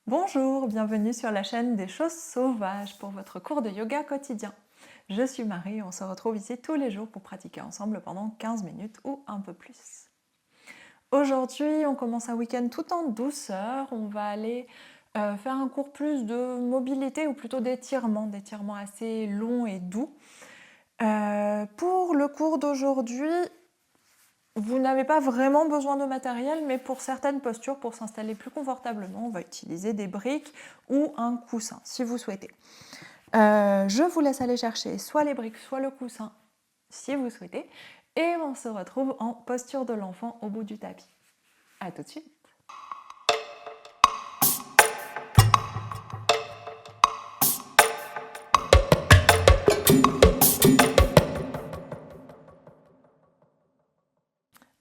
Bonjour, bienvenue sur la chaîne des choses sauvages pour votre cours de yoga quotidien. Je suis Marie et on se retrouve ici tous les jours pour pratiquer ensemble pendant 15 minutes ou un peu plus. Aujourd'hui, on commence un week-end tout en douceur. On va aller faire un cours plus de mobilité ou plutôt d'étirement assez longs et doux. Pour le cours d'aujourd'hui, vous n'avez pas vraiment besoin de matériel, mais pour certaines postures, pour s'installer plus confortablement, on va utiliser des briques ou un coussin, si vous souhaitez. Je vous laisse aller chercher soit les briques, soit le coussin, si vous souhaitez, et on se retrouve en posture de l'enfant au bout du tapis. A tout de suite.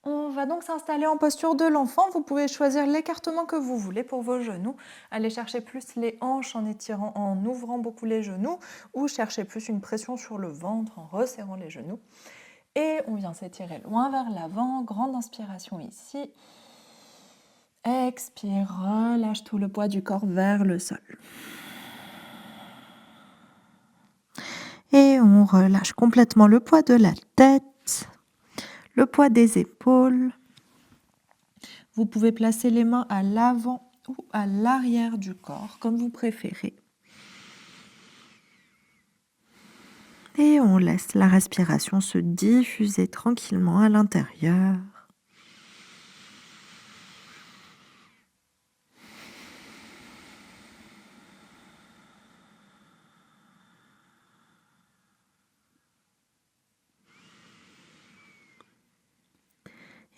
On va donc s'installer en posture de l'enfant. Vous pouvez choisir l'écartement que vous voulez pour vos genoux. Allez chercher plus les hanches en étirant, en ouvrant beaucoup les genoux, ou chercher plus une pression sur le ventre en resserrant les genoux. Et on vient s'étirer loin vers l'avant. Grande inspiration ici. Expire, relâche tout le poids du corps vers le sol. Et on relâche complètement le poids de la tête, le poids des épaules. Vous pouvez placer les mains à l'avant ou à l'arrière du corps, comme vous préférez. Et on laisse la respiration se diffuser tranquillement à l'intérieur.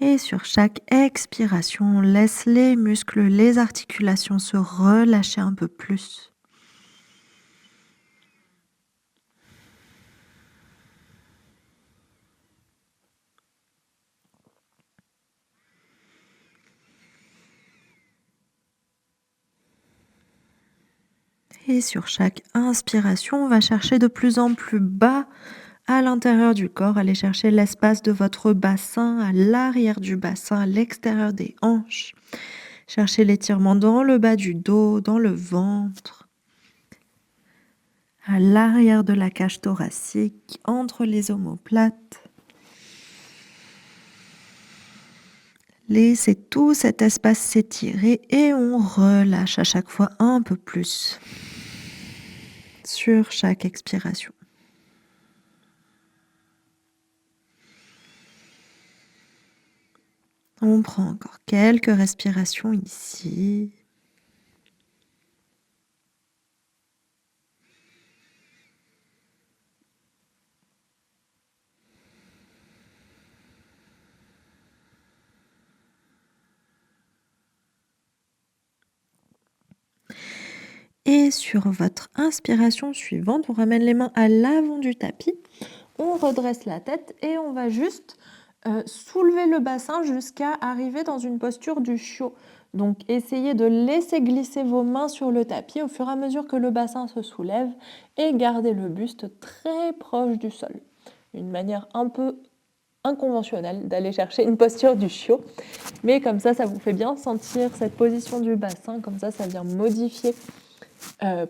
Et sur chaque expiration, on laisse les muscles, les articulations se relâcher un peu plus. Et sur chaque inspiration, on va chercher de plus en plus bas à l'intérieur du corps, aller chercher l'espace de votre bassin, à l'arrière du bassin, à l'extérieur des hanches. Cherchez l'étirement dans le bas du dos, dans le ventre, à l'arrière de la cage thoracique, entre les omoplates. Laissez tout cet espace s'étirer et on relâche à chaque fois un peu plus sur chaque expiration. On prend encore quelques respirations ici. Et sur votre inspiration suivante, on ramène les mains à l'avant du tapis. On redresse la tête et on va juste soulever le bassin jusqu'à arriver dans une posture du chiot. Donc essayez de laisser glisser vos mains sur le tapis au fur et à mesure que le bassin se soulève et gardez le buste très proche du sol. Une manière un peu inconventionnelle d'aller chercher une posture du chiot, mais comme ça vous fait bien sentir cette position du bassin, comme ça vient modifier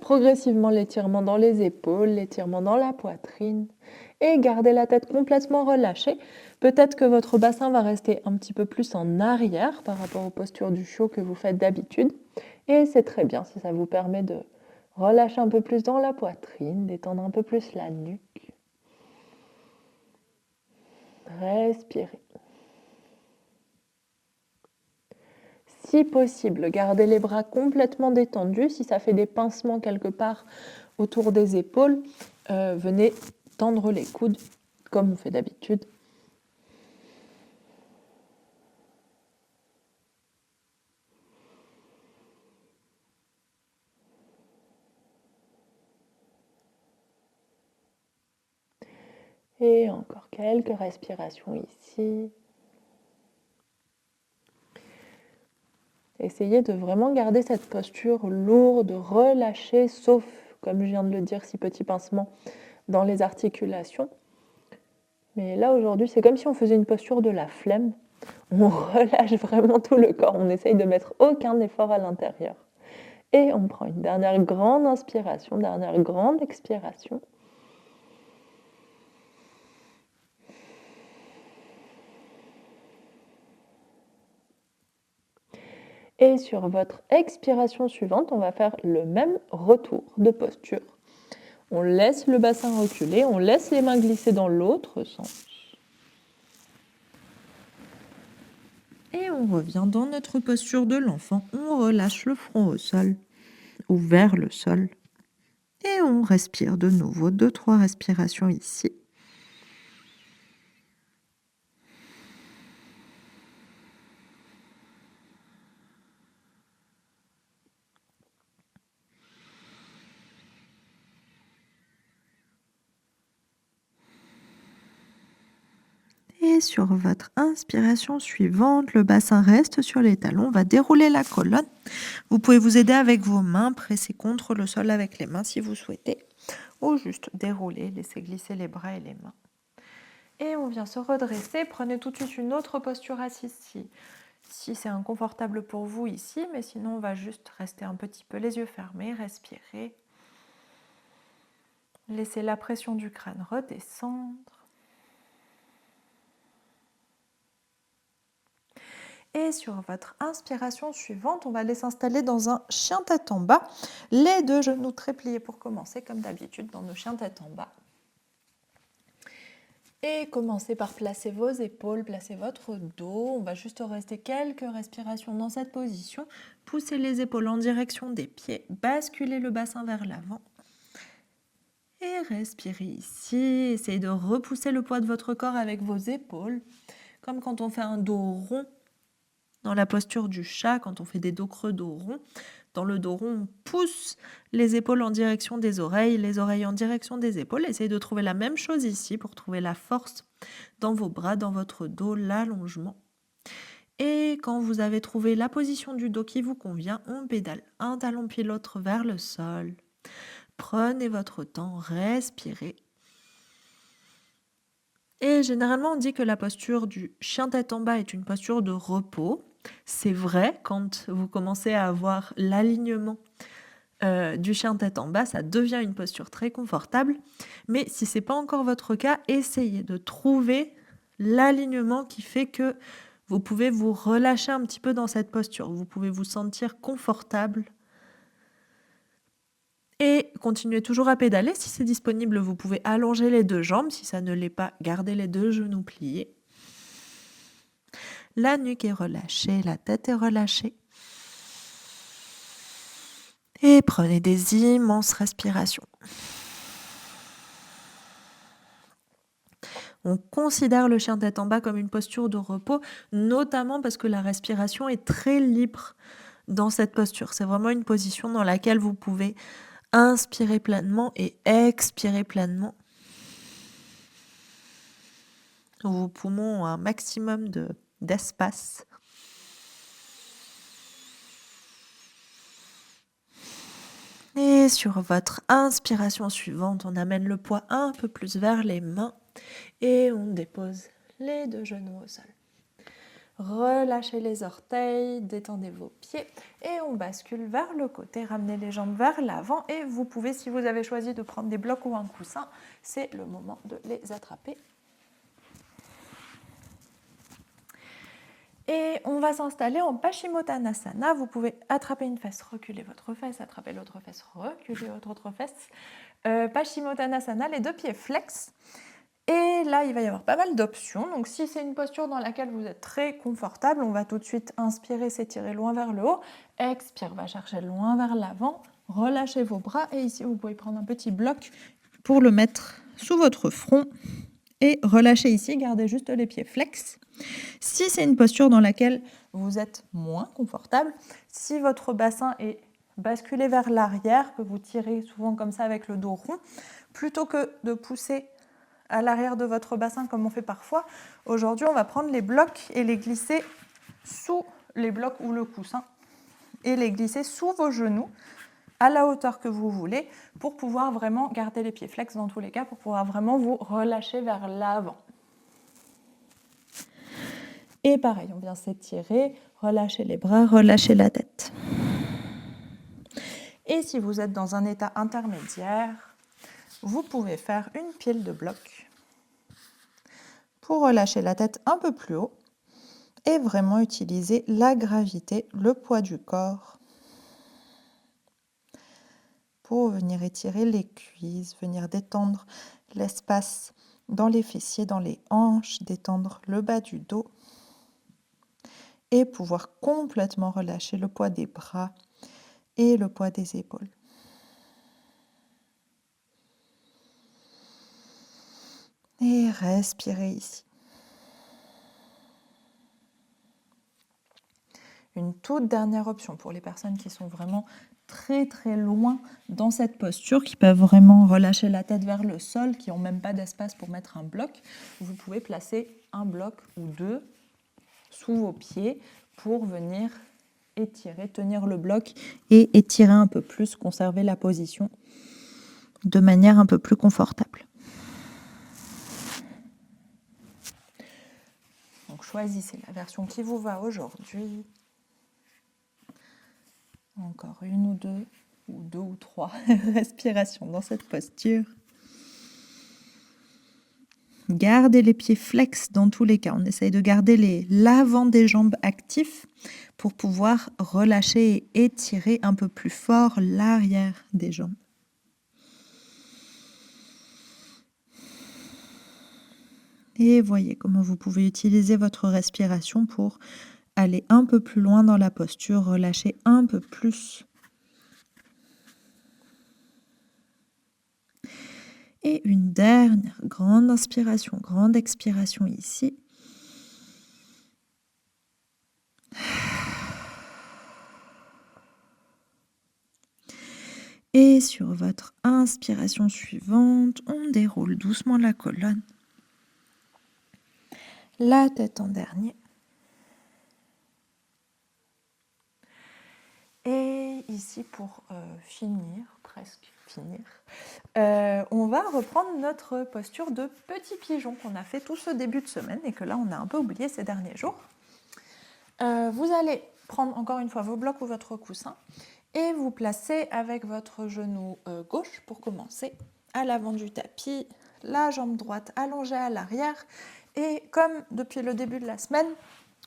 progressivement l'étirement dans les épaules, l'étirement dans la poitrine et gardez la tête complètement relâchée. Peut-être que votre bassin va rester un petit peu plus en arrière par rapport aux postures du chiot que vous faites d'habitude et c'est très bien si ça vous permet de relâcher un peu plus dans la poitrine, d'étendre un peu plus la nuque. Respirez. Si possible, gardez les bras complètement détendus. Si ça fait des pincements quelque part autour des épaules, venez tendre les coudes comme on fait d'habitude. Et encore quelques respirations ici. Essayez de vraiment garder cette posture lourde, relâchée, sauf, comme je viens de le dire, si petit pincement dans les articulations. Mais là, aujourd'hui, c'est comme si on faisait une posture de la flemme. On relâche vraiment tout le corps. On essaye de mettre aucun effort à l'intérieur. Et on prend une dernière grande inspiration, dernière grande expiration. Et sur votre expiration suivante, on va faire le même retour de posture. On laisse le bassin reculer, on laisse les mains glisser dans l'autre sens. Et on revient dans notre posture de l'enfant. On relâche le front au sol ou vers le sol. Et on respire de nouveau 2-3 respirations ici. Et sur votre inspiration suivante, le bassin reste sur les talons. On va dérouler la colonne. Vous pouvez vous aider avec vos mains, presser contre le sol avec les mains si vous souhaitez. Ou juste dérouler, laisser glisser les bras et les mains. Et on vient se redresser. Prenez tout de suite une autre posture assise si c'est inconfortable pour vous ici. Mais sinon, on va juste rester un petit peu les yeux fermés, respirer. Laissez la pression du crâne redescendre. Et sur votre inspiration suivante, on va aller s'installer dans un chien tête en bas. Les 2 genoux très pliés pour commencer, comme d'habitude dans nos chiens tête en bas. Et commencez par placer vos épaules, placer votre dos. On va juste rester quelques respirations dans cette position. Poussez les épaules en direction des pieds, basculez le bassin vers l'avant. Et respirez ici. Essayez de repousser le poids de votre corps avec vos épaules, comme quand on fait un dos rond. Dans la posture du chat, quand on fait des dos creux, dos rond, dans le dos rond, on pousse les épaules en direction des oreilles, les oreilles en direction des épaules. Essayez de trouver la même chose ici pour trouver la force dans vos bras, dans votre dos, l'allongement. Et quand vous avez trouvé la position du dos qui vous convient, on pédale un talon puis l'autre vers le sol. Prenez votre temps, respirez. Et généralement, on dit que la posture du chien tête en bas est une posture de repos. C'est vrai, quand vous commencez à avoir l'alignement du chien tête en bas, ça devient une posture très confortable. Mais si ce n'est pas encore votre cas, essayez de trouver l'alignement qui fait que vous pouvez vous relâcher un petit peu dans cette posture. Vous pouvez vous sentir confortable. Et continuez toujours à pédaler. Si c'est disponible, vous pouvez allonger les 2 jambes. Si ça ne l'est pas, gardez les 2 genoux pliés. La nuque est relâchée, la tête est relâchée. Et prenez des immenses respirations. On considère le chien tête en bas comme une posture de repos, notamment parce que la respiration est très libre dans cette posture. C'est vraiment une position dans laquelle vous pouvez inspirer pleinement et expirer pleinement. Vos poumons ont un maximum d'espace. Et sur votre inspiration suivante, on amène le poids un peu plus vers les mains et on dépose les 2 genoux au sol. Relâchez les orteils, détendez vos pieds et on bascule vers le côté. Ramenez les jambes vers l'avant et vous pouvez, si vous avez choisi de prendre des blocs ou un coussin, c'est le moment de les attraper. Et on va s'installer en Paschimottanasana. Vous pouvez attraper une fesse, reculer votre fesse, attraper l'autre fesse, reculer votre autre fesse. Paschimottanasana, les 2 pieds flex. Et là, il va y avoir pas mal d'options. Donc, si c'est une posture dans laquelle vous êtes très confortable, on va tout de suite inspirer, s'étirer loin vers le haut. Expire, va chercher loin vers l'avant. Relâchez vos bras. Et ici, vous pouvez prendre un petit bloc pour le mettre sous votre front. Et relâchez ici, gardez juste les pieds flex. Si c'est une posture dans laquelle vous êtes moins confortable, si votre bassin est basculé vers l'arrière, que vous tirez souvent comme ça avec le dos rond, plutôt que de pousser à l'arrière de votre bassin comme on fait parfois, aujourd'hui on va prendre les blocs et les glisser sous les blocs ou le coussin et les glisser sous vos genoux à la hauteur que vous voulez pour pouvoir vraiment garder les pieds flex dans tous les cas, pour pouvoir vraiment vous relâcher vers l'avant. Et pareil, on vient s'étirer, relâcher les bras, relâcher la tête. Et si vous êtes dans un état intermédiaire, vous pouvez faire une pile de blocs pour relâcher la tête un peu plus haut et vraiment utiliser la gravité, le poids du corps pour venir étirer les cuisses, venir détendre l'espace dans les fessiers, dans les hanches, détendre le bas du dos et pouvoir complètement relâcher le poids des bras et le poids des épaules. Et respirez ici. Une toute dernière option pour les personnes qui sont vraiment très très loin dans cette posture, qui peuvent vraiment relâcher la tête vers le sol, qui n'ont même pas d'espace pour mettre un bloc. Vous pouvez placer un bloc ou deux sous vos pieds pour venir étirer, tenir le bloc et étirer un peu plus, conserver la position de manière un peu plus confortable. Donc choisissez la version qui vous va aujourd'hui. Encore une ou deux ou trois respirations dans cette posture. Gardez les pieds flex dans tous les cas. On essaye de garder l'avant des jambes actifs pour pouvoir relâcher et étirer un peu plus fort l'arrière des jambes. Et voyez comment vous pouvez utiliser votre respiration pour aller un peu plus loin dans la posture, relâcher un peu plus. Et une dernière grande inspiration, grande expiration ici. Et sur votre inspiration suivante, on déroule doucement la colonne. La tête en dernier. Et ici, pour presque finir, on va reprendre notre posture de petit pigeon qu'on a fait tout ce début de semaine et que là, on a un peu oublié ces derniers jours. Vous allez prendre encore une fois vos blocs ou votre coussin et vous placer avec votre genou gauche pour commencer à l'avant du tapis, la jambe droite allongée à l'arrière. Et comme depuis le début de la semaine,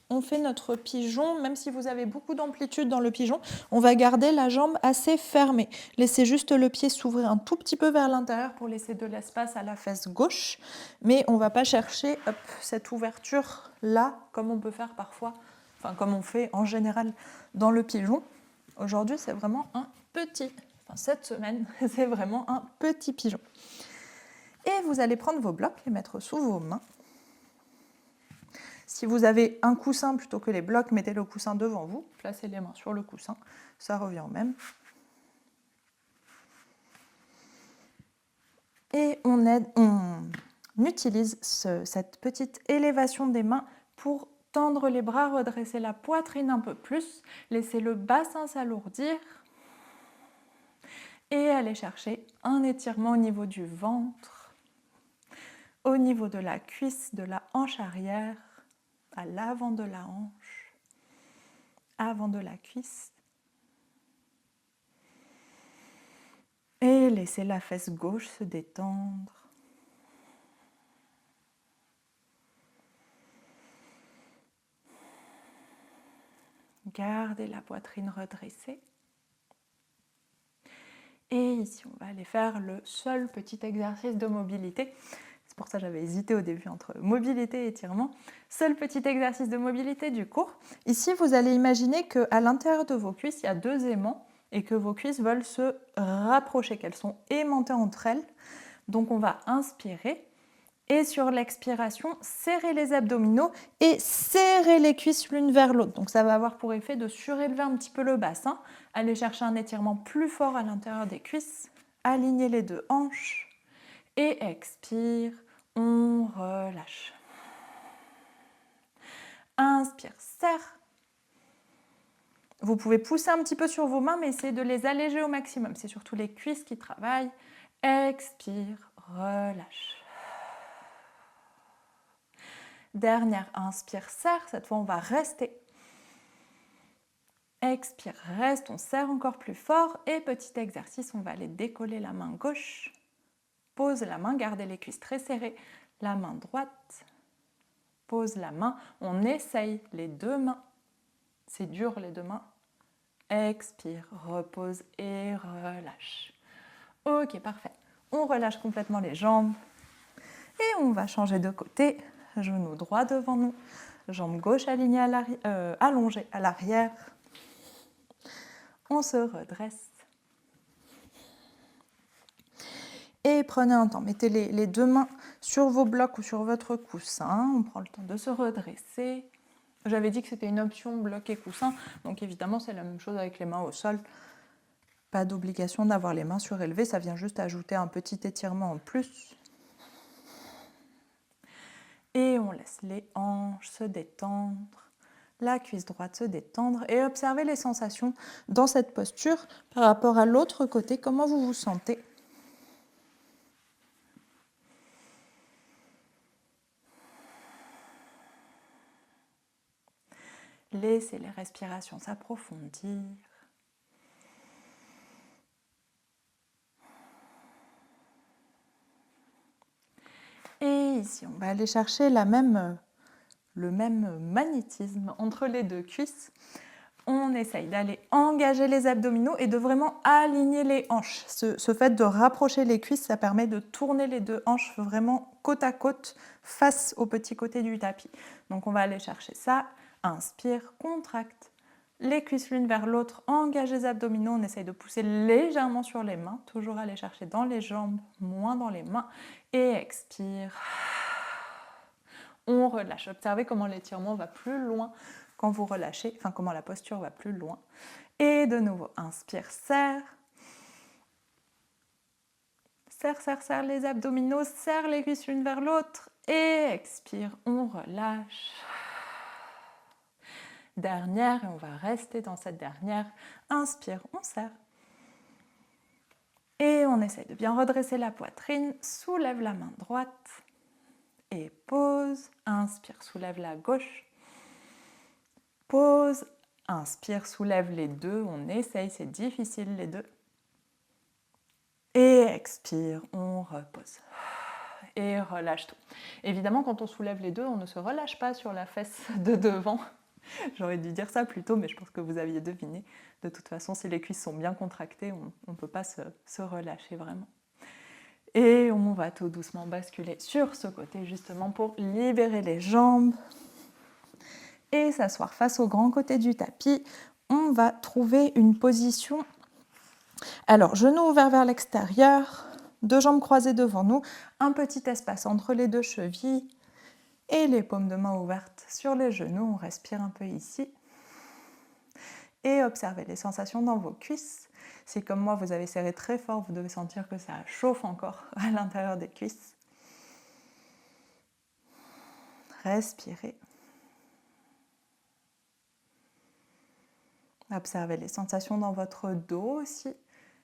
on fait notre pigeon, même si vous avez beaucoup d'amplitude dans le pigeon, on va garder la jambe assez fermée. Laissez juste le pied s'ouvrir un tout petit peu vers l'intérieur pour laisser de l'espace à la fesse gauche, mais on ne va pas chercher cette ouverture là, comme on peut faire parfois, comme on fait en général dans le pigeon. Aujourd'hui, c'est vraiment cette semaine, c'est vraiment un petit pigeon. Et vous allez prendre vos blocs, les mettre sous vos mains. Si vous avez un coussin plutôt que les blocs, mettez le coussin devant vous, placez les mains sur le coussin, ça revient au même. Et on utilise cette petite élévation des mains pour tendre les bras, redresser la poitrine un peu plus, laisser le bassin s'alourdir et aller chercher un étirement au niveau du ventre, au niveau de la cuisse, de la hanche arrière, à l'avant de la hanche, avant de la cuisse. Et laissez la fesse gauche se détendre. Gardez la poitrine redressée. Et ici, on va aller faire le seul petit exercice de mobilité. C'est pour ça que j'avais hésité au début entre mobilité et étirement. Seul petit exercice de mobilité du cours. Ici, vous allez imaginer qu'à l'intérieur de vos cuisses, il y a deux aimants et que vos cuisses veulent se rapprocher, qu'elles sont aimantées entre elles. Donc, on va inspirer. Et sur l'expiration, serrez les abdominaux et serrez les cuisses l'une vers l'autre. Donc ça va avoir pour effet de surélever un petit peu le bassin, aller chercher un étirement plus fort à l'intérieur des cuisses, aligner les deux hanches et expire, on relâche. Inspire, serre. Vous pouvez pousser un petit peu sur vos mains, mais essayez de les alléger au maximum. C'est surtout les cuisses qui travaillent. Expire, relâche. Dernière inspire, serre. Cette fois, on va rester. Expire, reste, on serre encore plus fort. Et petit exercice, on va aller décoller la main gauche. Pose la main, gardez les cuisses très serrées. La main droite. Pose la main. On essaye les deux mains. C'est dur les deux mains. Expire, repose et relâche. Ok, parfait. On relâche complètement les jambes. Et on va changer de côté. Genou droit devant nous. Jambe gauche alignée allongée à l'arrière. On se redresse. Et prenez un temps. Mettez les deux mains sur vos blocs ou sur votre coussin. On prend le temps de se redresser. J'avais dit que c'était une option bloc et coussin. Donc évidemment, c'est la même chose avec les mains au sol. Pas d'obligation d'avoir les mains surélevées. Ça vient juste ajouter un petit étirement en plus. Et on laisse les hanches se détendre. La cuisse droite se détendre. Et observez les sensations dans cette posture par rapport à l'autre côté. Comment vous vous sentez ? Laissez les respirations s'approfondir. Et ici, on va aller chercher le même magnétisme entre les deux cuisses. On essaye d'aller engager les abdominaux et de vraiment aligner les hanches. Ce fait de rapprocher les cuisses, ça permet de tourner les deux hanches vraiment côte à côte face au petit côté du tapis. Donc on va aller chercher ça. Inspire, contracte les cuisses l'une vers l'autre, engage les abdominaux, on essaye de pousser légèrement sur les mains, toujours aller chercher dans les jambes, moins dans les mains, et expire. On relâche. Observez comment l'étirement va plus loin quand vous relâchez, enfin comment la posture va plus loin. Et de nouveau, inspire, serre. Serre, serre, serre les abdominaux, serre les cuisses l'une vers l'autre, et expire, on relâche. Dernière, et on va rester dans cette dernière. Inspire, on serre. Et on essaye de bien redresser la poitrine. Soulève la main droite. Et pose. Inspire, soulève la gauche. Pose. Inspire, soulève les deux. On essaye, c'est difficile les deux. Et expire, on repose. Et relâche tout. Évidemment, quand on soulève les deux, on ne se relâche pas sur la fesse de devant. J'aurais dû dire ça plus tôt, mais je pense que vous aviez deviné. De toute façon, si les cuisses sont bien contractées, on ne peut pas se relâcher vraiment. Et on va tout doucement basculer sur ce côté, justement, pour libérer les jambes. Et s'asseoir face au grand côté du tapis. On va trouver une position. Alors, genoux ouverts vers l'extérieur, deux jambes croisées devant nous, un petit espace entre les deux chevilles. Et les paumes de main ouvertes sur les genoux, on respire un peu ici. Et observez les sensations dans vos cuisses. Si comme moi vous avez serré très fort, vous devez sentir que ça chauffe encore à l'intérieur des cuisses. Respirez. Observez les sensations dans votre dos aussi.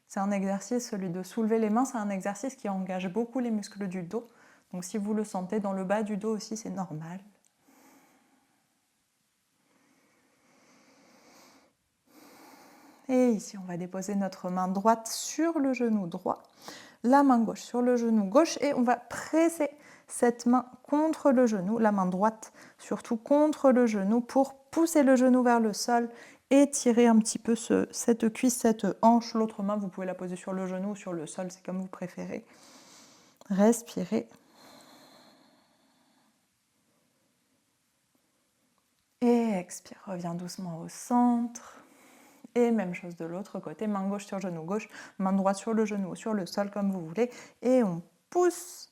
C'est un exercice, celui de soulever les mains, c'est un exercice qui engage beaucoup les muscles du dos. Donc si vous le sentez dans le bas du dos aussi, c'est normal. Et ici, on va déposer notre main droite sur le genou droit, la main gauche sur le genou gauche, et on va presser cette main contre le genou, la main droite surtout contre le genou, pour pousser le genou vers le sol et tirer un petit peu cette cuisse, cette hanche. L'autre main, vous pouvez la poser sur le genou ou sur le sol, c'est comme vous préférez. Respirez. Et expire, reviens doucement au centre. Et même chose de l'autre côté, main gauche sur genou gauche, main droite sur le genou ou sur le sol comme vous voulez. Et on pousse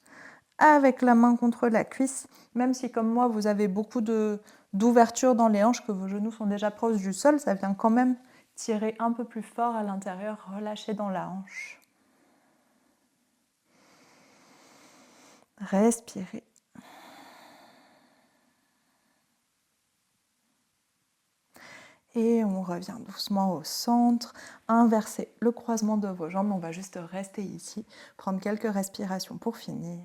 avec la main contre la cuisse, même si comme moi vous avez beaucoup d'ouverture dans les hanches, que vos genoux sont déjà proches du sol, ça vient quand même tirer un peu plus fort à l'intérieur, relâcher dans la hanche. Respirez. Et on revient doucement au centre, inversez le croisement de vos jambes, on va juste rester ici, prendre quelques respirations pour finir.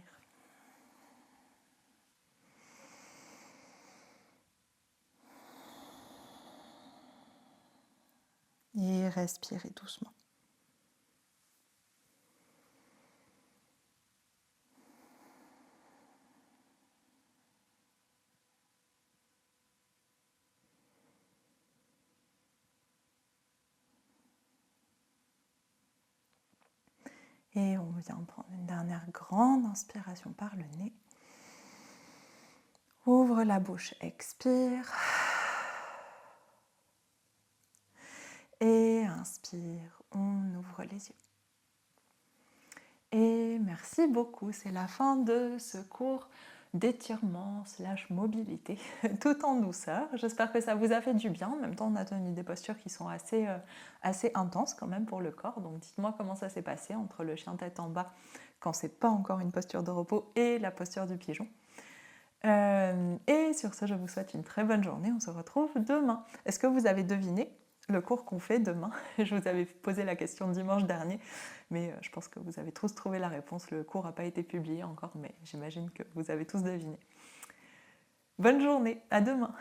et respirez doucement. Et on vient prendre une dernière grande inspiration par le nez. Ouvre la bouche, expire. Et inspire, on ouvre les yeux. Et merci beaucoup, c'est la fin de ce cours d'étirement / mobilité, tout en douceur. J'espère que ça vous a fait du bien. En même temps, on a tenu des postures qui sont assez intenses quand même pour le corps. Donc dites-moi comment ça s'est passé entre le chien tête en bas, quand c'est pas encore une posture de repos, et la posture du pigeon. Et sur ce, je vous souhaite une très bonne journée. On se retrouve demain. Est-ce que vous avez deviné le cours qu'on fait demain? Je vous avais posé la question dimanche dernier, mais je pense que vous avez tous trouvé la réponse. Le cours n'a pas été publié encore, mais j'imagine que vous avez tous deviné. Bonne journée, à demain!